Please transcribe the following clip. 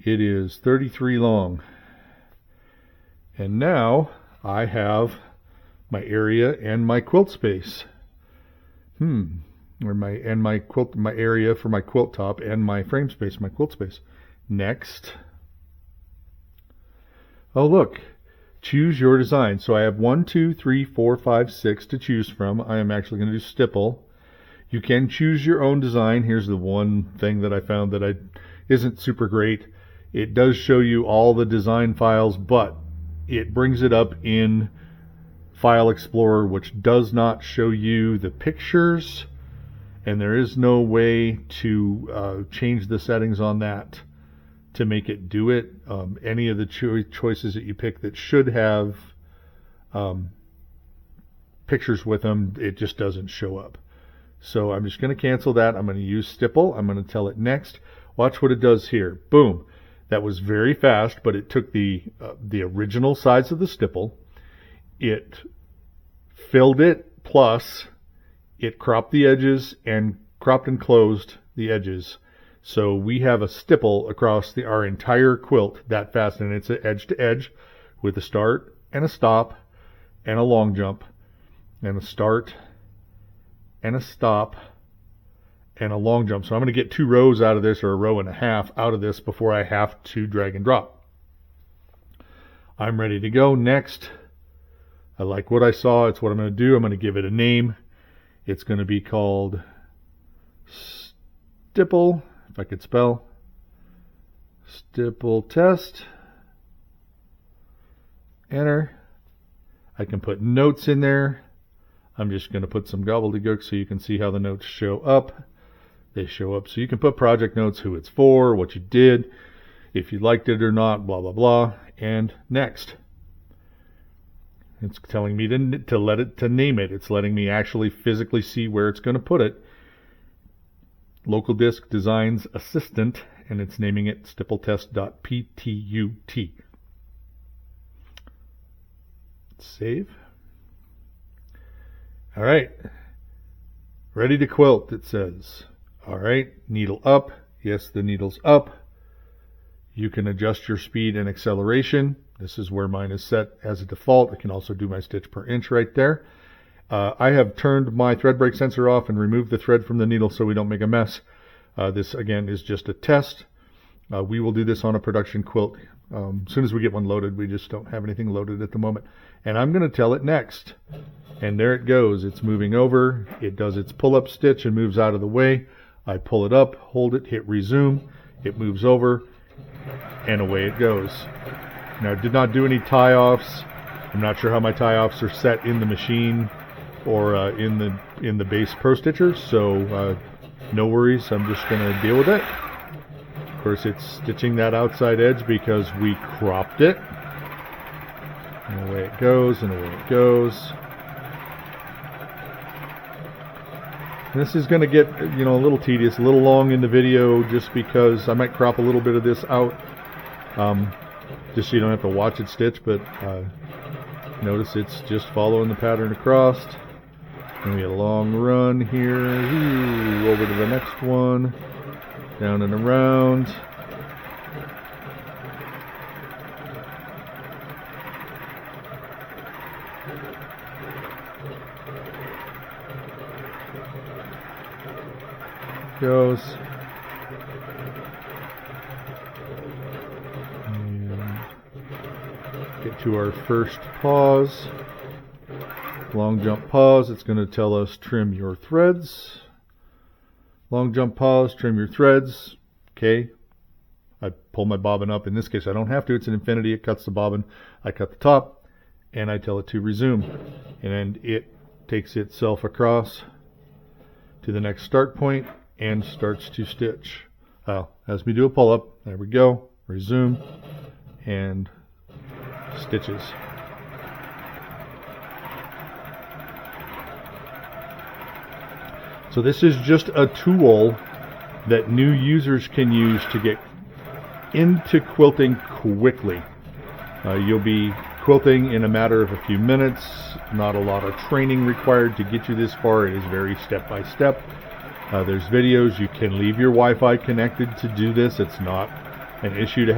It is 33 long. And now I have my area and my quilt space. Or my area for my quilt top and my frame space, my quilt space. Next. Oh look, choose your design. So I have 1, 2, 3, 4, 5, 6 to choose from. I am actually going to do stipple. You can choose your own design. Here's the one thing that I found that isn't super great. It does show you all the design files, but it brings it up in File Explorer, which does not show you the pictures, and there is no way to change the settings on that to make it do it. Any of the choices that you pick that should have pictures with them, it just doesn't show up. So I'm just going to cancel that. I'm going to use stipple. I'm going to tell it next. Watch what it does here. Boom. That was very fast, but it took the original size of the stipple. It filled it, plus it cropped the edges and cropped and closed the edges. So we have a stipple across our entire quilt that fast, and it's edge to edge with a start and a stop and a long jump and a start and a stop and a long jump. So I'm going to get 2 rows out of this, or a row and a half out of this, before I have to drag and drop. I'm ready to go. Next. I like what I saw. It's what I'm going to do. I'm going to give it a name. It's going to be called stipple, if I could spell. Stipple test. Enter. I can put notes in there. I'm just going to put some gobbledygook so you can see how the notes show up. They show up so you can put project notes, who it's for, what you did, if you liked it or not, blah, blah, blah. And next. It's telling me to name it. It's letting me actually physically see where it's going to put it. Local disk designs assistant, and it's naming it stippletest.pt2. Save. All right. Ready to quilt, it says. All right. Needle up. Yes, the needle's up. You can adjust your speed and acceleration. This is where mine is set as a default. I can also do my stitch per inch right there. I have turned my thread break sensor off and removed the thread from the needle so we don't make a mess. This, again, is just a test. We will do this on a production quilt. As soon as we get one loaded, we just don't have anything loaded at the moment. And I'm going to tell it next. And there it goes. It's moving over. It does its pull-up stitch and moves out of the way. I pull it up, hold it, hit resume. It moves over, and away it goes. Now, I did not do any tie-offs. I'm not sure how my tie-offs are set in the machine or in the base Pro Stitcher, so no worries. I'm just going to deal with it. Of course, it's stitching that outside edge because we cropped it. And away it goes, and away it goes. And this is going to get, a little tedious, a little long in the video, just because I might crop a little bit of this out, just so you don't have to watch it stitch. But notice it's just following the pattern across. And we get a long run here, over to the next one, down and around. Goes. And get to our first pause. Long jump pause. It's going to tell us trim your threads. Long jump pause, trim your threads. Okay. I pull my bobbin up. In this case, I don't have to. It's an infinity. It cuts the bobbin. I cut the top, and I tell it to resume. And it takes itself across to the next start point and starts to stitch. As we do a pull-up, there we go, resume, and stitches. So this is just a tool that new users can use to get into quilting quickly. You'll be quilting in a matter of a few minutes. Not a lot of training required to get you this far. It is very step-by-step. There's videos. You can leave your Wi-Fi connected to do this. It's not and issue to